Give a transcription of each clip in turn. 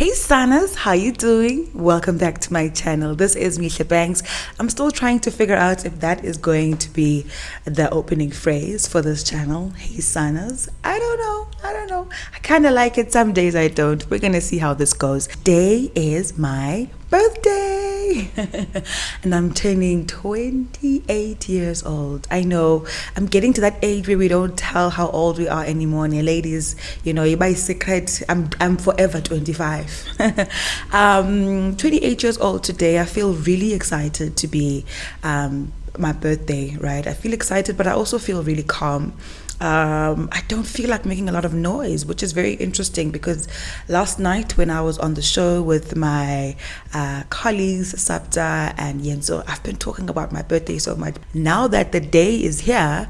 Hey Sanas, how you doing? Welcome back to my channel. This is Misha Banks. I'm still trying to figure out if that is going to be the opening phrase for this channel. Hey Sanas. I don't know. I kind of like it. Some days I don't. We're going to see how this goes. Today is my birthday and I'm turning 28 years old. I know I'm getting to that age where we don't tell how old we are anymore. And ladies, you know, you buy secret. I'm forever 25. 28 years old today. I feel really excited to be my birthday, right? I feel excited, but I also feel really calm. I don't feel like making a lot of noise, which is very interesting because last night when I was on the show with my colleagues, Sapta and Yenzo, I've been talking about my birthday so much. Now that the day is here,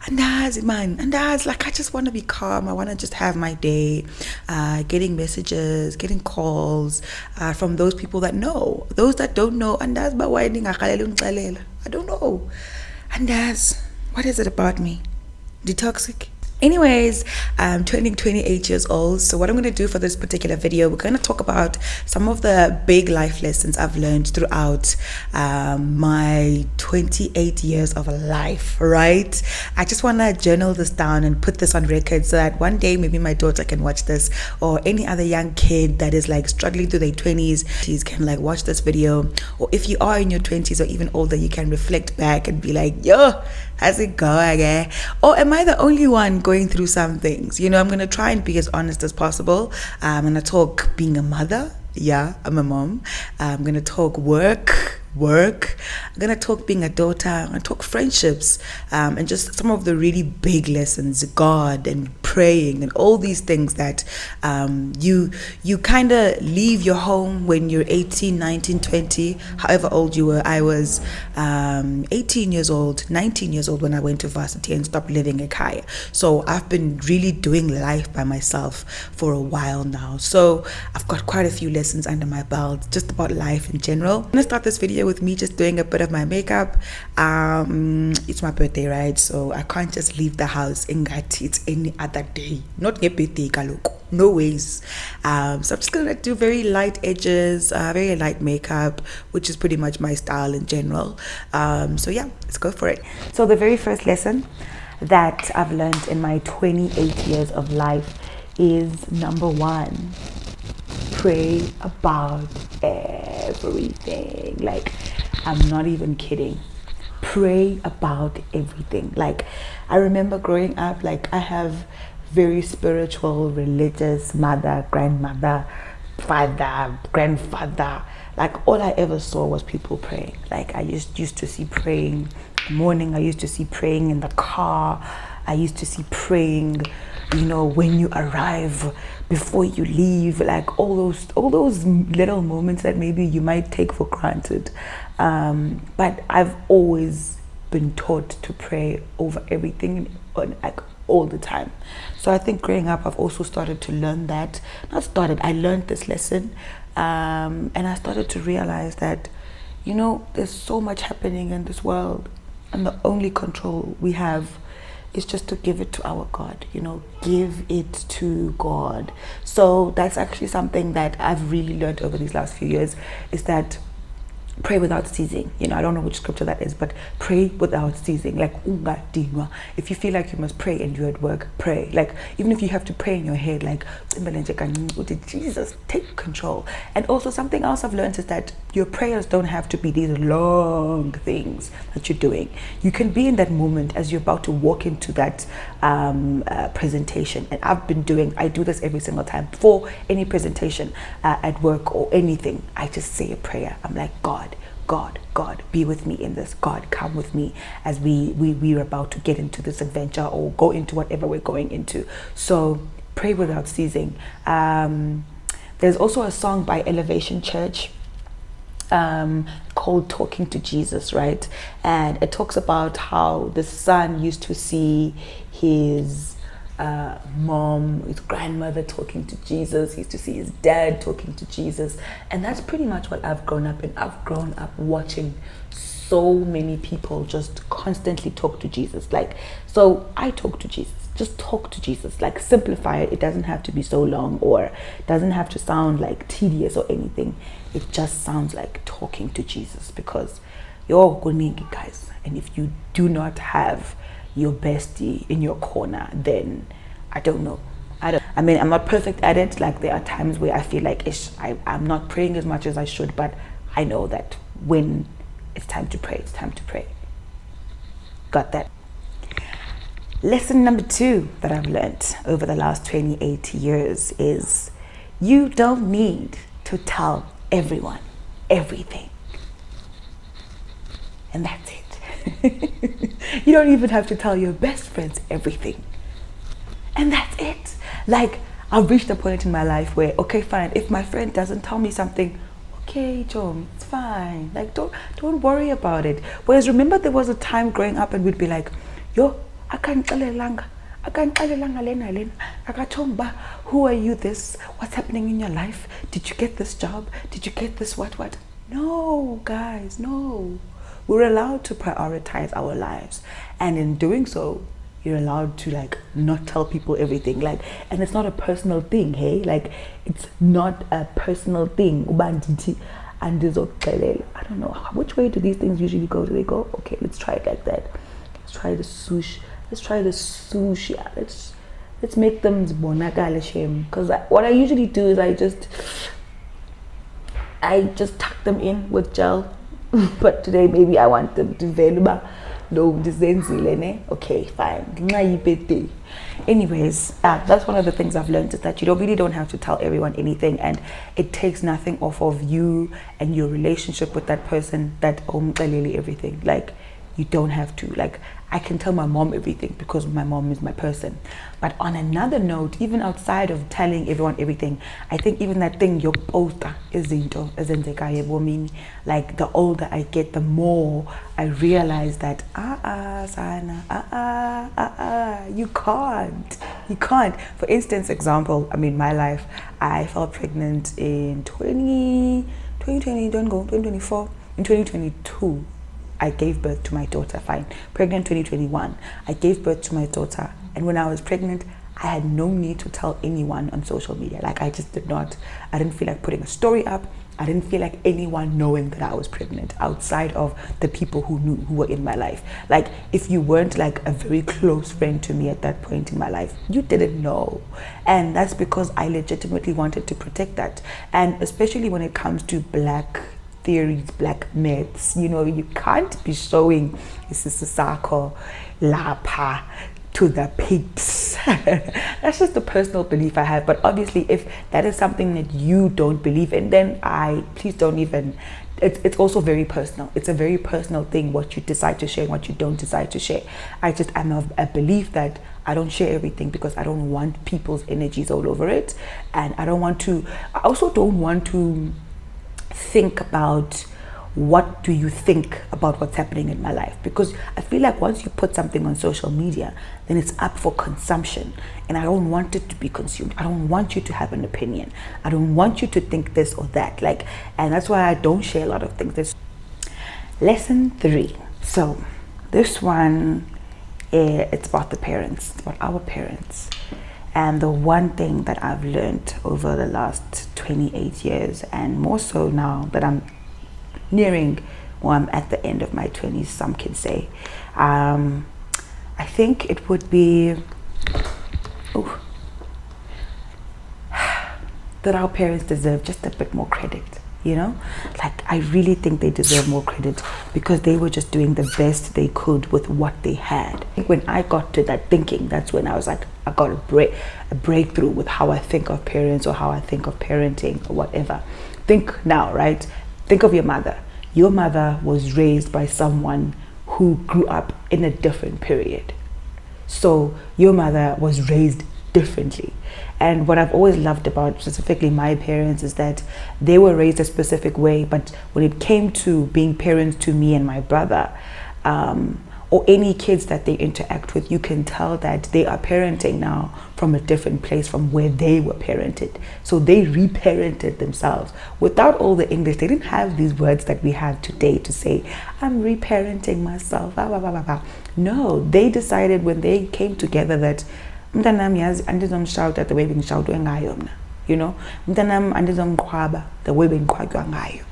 and that's like, I just want to be calm. I want to just have my day, getting messages, getting calls from those people that know. Those that don't know, I don't know. And what is it about me? Detoxic. Anyways, I'm turning 28 years old. So what I'm going to do for this particular video, we're going to talk about some of the big life lessons I've learned throughout my 28 years of life, right? I just want to journal this down and put this on record so that one day maybe my daughter can watch this, or any other young kid that is like struggling through their 20s can like watch this video. Or if you are in your 20s or even older, you can reflect back and be like, yo, how's it going, eh? Or am I the only one going through some things? You know, I'm going to try and be as honest as possible. I'm going to talk being a mother. Yeah, I'm a mom. I'm going to talk work. I'm going to talk being a daughter. I'm going to talk friendships, and just some of the really big lessons, God and praying and all these things that you kind of leave your home when you're 18, 19, 20, however old you were. I was 18 years old, 19 years old when I went to varsity and stopped living in Kaya. So I've been really doing life by myself for a while now. So I've got quite a few lessons under my belt just about life in general. I'm going to start this video with me just doing a bit of my makeup. It's my birthday, right? So I can't just leave the house ingati it's any other day. Not get birthday kaloko. No ways. So I'm just gonna do very light edges, very light makeup, which is pretty much my style in general. So yeah, let's go for it. So the very first lesson that I've learned in my 28 years of life is number one: pray about everything. Like, I'm not even kidding. Pray about everything. Like, I remember growing up, like, I have very spiritual, religious mother, grandmother, father, grandfather. Like, all I ever saw was people praying. Like, I used to see praying in the morning. I used to see praying in the car. I used to see praying, you know, when you arrive, before you leave, like all those little moments that maybe you might take for granted. But I've always been taught to pray over everything, like all the time. So I think growing up, I've also started to learn that. I learned this lesson, and I started to realize that, you know, there's so much happening in this world, and the only control we have is just to give it to our God, you know, give it to God. So that's actually something that I've really learned over these last few years, is that pray without ceasing. You know, I don't know which scripture that is, but pray without ceasing. Like, unga dinwa. If you feel like you must pray and you're at work, pray. Like, even if you have to pray in your head, like, Jesus, take control. And also something else I've learned is that your prayers don't have to be these long things that you're doing. You can be in that moment as you're about to walk into that presentation. And I do this every single time for any presentation at work or anything. I just say a prayer. I'm like, God, be with me in this. God, come with me as we're about to get into this adventure or go into whatever we're going into. So pray without ceasing. There's also a song by Elevation Church called Talking to Jesus, right? And it talks about how the son used to see his mom, his grandmother talking to Jesus. He used to see his dad talking to Jesus. And that's pretty much what I've grown up in. I've grown up watching so many people just constantly talk to Jesus. Like, so I talk to Jesus. Just talk to Jesus. Like, simplify it. It doesn't have to be so long, or it doesn't have to sound like tedious or anything. It just sounds like talking to Jesus, because you're going, guys. And if you do not have your bestie in your corner, then I don't know. I mean, I'm not perfect at it. Like, there are times where I feel like I'm not praying as much as I should, but I know that when it's time to pray, it's time to pray. Got that? Lesson number 2 that I've learned over the last 28 years is you don't need to tell everyone everything. And that's it. You don't even have to tell your best friends everything. And that's it. Like, I've reached a point in my life where, okay, fine, if my friend doesn't tell me something, okay, John, it's fine. Like, don't worry about it. Whereas, remember, there was a time growing up and we'd be like, yo, I can't tell langa. Who are you this? What's happening in your life? Did you get this job? Did you get this what? No, guys, no. We're allowed to prioritize our lives. And in doing so, you're allowed to, like, not tell people everything. Like, and it's not a personal thing, hey? Like, it's not a personal thing. And I don't know, which way do these things usually go? Do they go, okay, let's try it like that. Let's try the sushi. Let's make them bonagale shame. Because what I usually do is I just tuck them in with gel. But today maybe I want them to veluma. No, okay, fine. Anyways, that's one of the things I've learned, is that you really don't have to tell everyone anything, and it takes nothing off of you and your relationship with that person, that everything. Like, you don't have to. Like, I can tell my mom everything because my mom is my person. But on another note, even outside of telling everyone everything, I think even that thing, your poster is into, like, the older I get, the more I realize that you can't. For instance, example, I mean, my life, I fell pregnant in 2020, don't go, 2024, in 2022. I gave birth to my daughter, fine. Pregnant 2021. I gave birth to my daughter. And when I was pregnant, I had no need to tell anyone on social media. Like, I just did not. I didn't feel like putting a story up. I didn't feel like anyone knowing that I was pregnant outside of the people who knew, who were in my life. Like, if you weren't like a very close friend to me at that point in my life, you didn't know. And that's because I legitimately wanted to protect that. And especially when it comes to black theories, black myths, you can't be showing isisako lapa to the peeps. That's just a personal belief I have. But obviously, if that is something that you don't believe in, then please don't even. It's also very personal. It's a very personal thing, what you decide to share and what you don't decide to share. I'm of a belief that I don't share everything because I don't want people's energies all over it, and I also don't want to think about what do you think about what's happening in my life, because I feel like once you put something on social media, then it's up for consumption, and I don't want it to be consumed. I don't want you to have an opinion. I don't want you to think this or that, and that's why I don't share a lot of things. Lesson 3. So this one, it's about the parents, it's about our parents. And the one thing that I've learned over the last 28 years, and more so now that I'm I'm at the end of my 20s, some kids say, I think it would be that our parents deserve just a bit more credit. Like, I really think they deserve more credit because they were just doing the best they could with what they had. When I got to that thinking, that's when I was like, I got a breakthrough with how I think of parents or how I think of parenting or whatever. Think now, right? Think of your mother. Your mother was raised by someone who grew up in a different period. So your mother was raised differently. And what I've always loved about specifically my parents is that they were raised a specific way, but when it came to being parents to me and my brother, or any kids that they interact with, you can tell that they are parenting now from a different place from where they were parented. So they reparented themselves without all the English. They didn't have these words that we have today to say, I'm reparenting myself. No, they decided when they came together that shout at the way being shouted, you know, the way being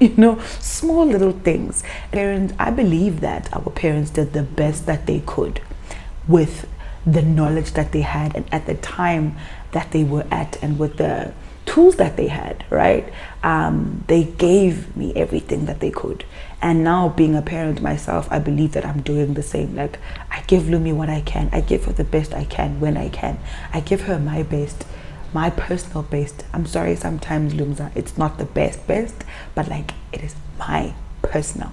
you know, small little things. Parents, I believe that our parents did the best that they could with the knowledge that they had and at the time that they were at and with the tools that they had, right? They gave me everything that they could. And now being a parent myself, I believe that I'm doing the same. Like, I give Lumi what I can. I give her the best I can when I can. I give her my best, my personal best. I'm sorry, sometimes Lumza, it's not the best, but like, it is my personal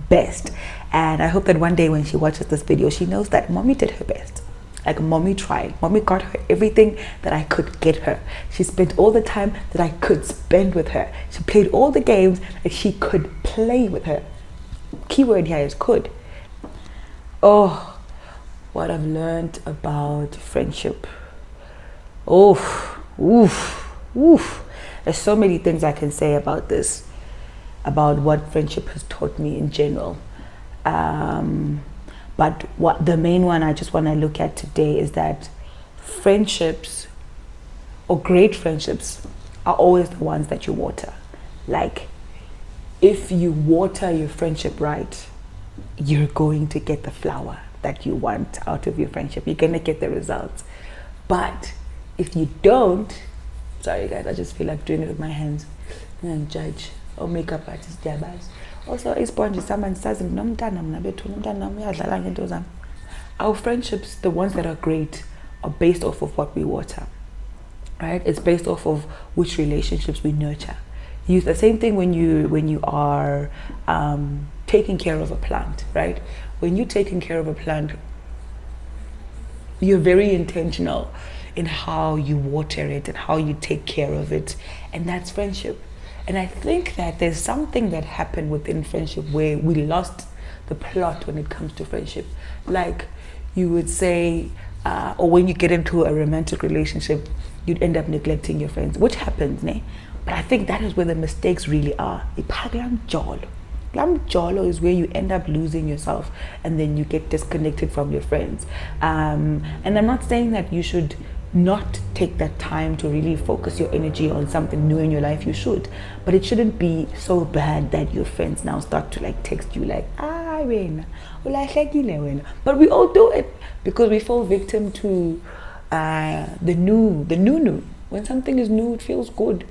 best. And I hope that one day when she watches this video, she knows that mommy did her best. Like, mommy tried. Mommy got her everything that I could get her. She spent all the time that I could spend with her. She played all the games that she could play with her. Keyword here is could. Oh, what I've learned about friendship. Oh, oof. There's so many things I can say about this, about what friendship has taught me in general. But what the main one I just want to look at today is that friendships, or great friendships, are always the ones that you water. Like, if you water your friendship right, you're going to get the flower that you want out of your friendship. You're going to get the results. But if you don't, sorry guys, I just feel like doing it with my hands. And judge or makeup artist, jabas. Also, a sponge, someone says, our friendships, the ones that are great, are based off of what we water, right? It's based off of which relationships we nurture. The same thing when you are taking care of a plant, right? When you're taking care of a plant, you're very intentional in how you water it and how you take care of it, and that's friendship. And I think that there's something that happened within friendship where we lost the plot when it comes to friendship. Like, you would say, or when you get into a romantic relationship, you'd end up neglecting your friends, which happens, ne? But I think that is where the mistakes really are. Jolo is where you end up losing yourself and then you get disconnected from your friends. And I'm not saying that you should not take that time to really focus your energy on something new in your life. You should, but it shouldn't be so bad that your friends now start to like text you like, but we all do it because we fall victim to the new. When something is new, it feels good,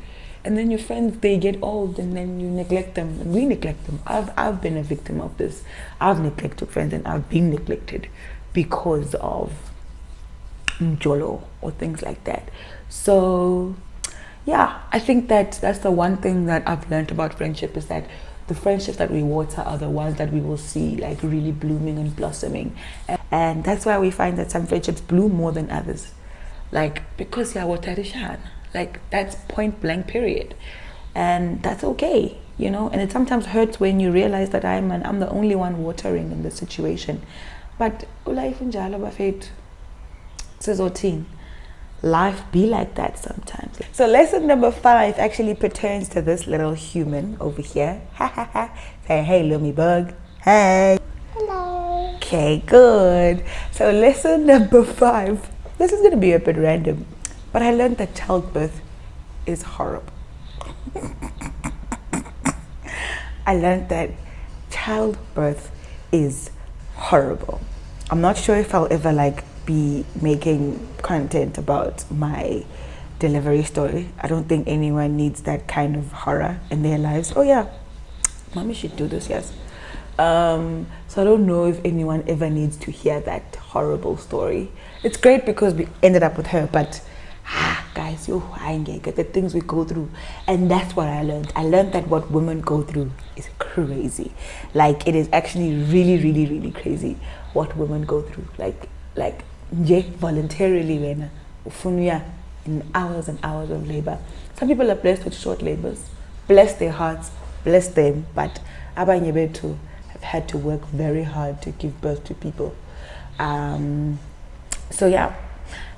and then your friends, they get old and then you neglect them, and we neglect them. I've been a victim of this. I've neglected friends and I've been neglected because of Jolo or things like that. So yeah, I think that that's the one thing that I've learned about friendship, is that the friendships that we water are the ones that we will see like really blooming and blossoming. And that's why we find that some friendships bloom more than others, like because like that's point blank period, and that's okay, you know. And it sometimes hurts when you realize that I'm the only one watering in the situation, but life in life be like that sometimes. So lesson number 5 actually pertains to this little human over here. Say hey, Lumi Bug. Hey. Hello. Okay, good. So lesson number 5. This is gonna be a bit random, but I learned that childbirth is horrible. I learned that childbirth is horrible. I'm not sure if I'll ever be making content about my delivery story. I don't think anyone needs that kind of horror in their lives. Oh yeah, mommy should do this, yes. So I don't know if anyone ever needs to hear that horrible story. It's great because we ended up with her, but guys, I get the things we go through. And that's what I learned. I learned that what women go through is crazy. Like, it is actually really, really, really crazy what women go through. Like voluntarily when in hours and hours of labor. Some people are blessed with short labors. Bless their hearts, bless them, but abanye bethu have had to work very hard to give birth to people. So yeah,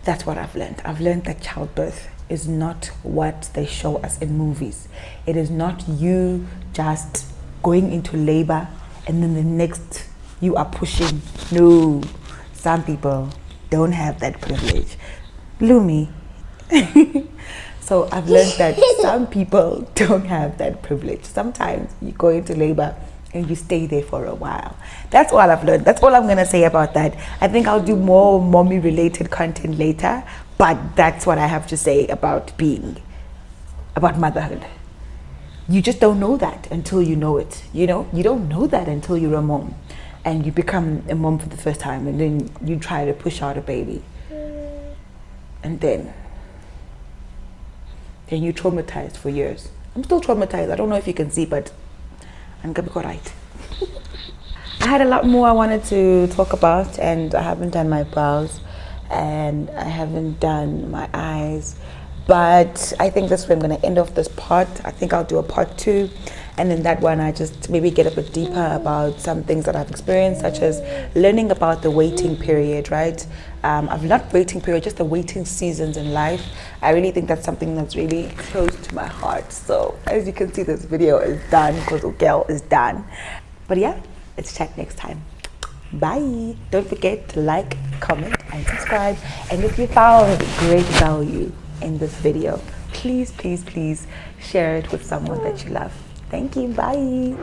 that's what I've learned. I've learned that childbirth is not what they show us in movies. It is not you just going into labor and then the next you are pushing. No, some people don't have that privilege. Lumi. So I've learned that some people don't have that privilege. Sometimes you go into labor and you stay there for a while. That's all I've learned. That's all I'm going to say about that. I think I'll do more mommy related content later, but that's what I have to say about motherhood. You just don't know that until you know it. You don't know that until you're a mom and you become a mom for the first time, and then you try to push out a baby, and then you're traumatized for years. I'm still traumatized. I don't know if you can see, but I'm gonna be alright. I had a lot more I wanted to talk about, and I haven't done my brows and I haven't done my eyes, but I think that's where I'm going to end off this part. I think I'll do a part 2, and in that one I just maybe get a bit deeper about some things that I've experienced, such as learning about the waiting period, right? I've not waiting period, just the waiting seasons in life. I really think that's something that's really close to my heart. So as you can see, this video is done because girl is done. But yeah, let's chat next time. Bye. Don't forget to like, comment, and subscribe. And if you found great value in this video, please, please, please share it with someone that you love. Thank you. Bye.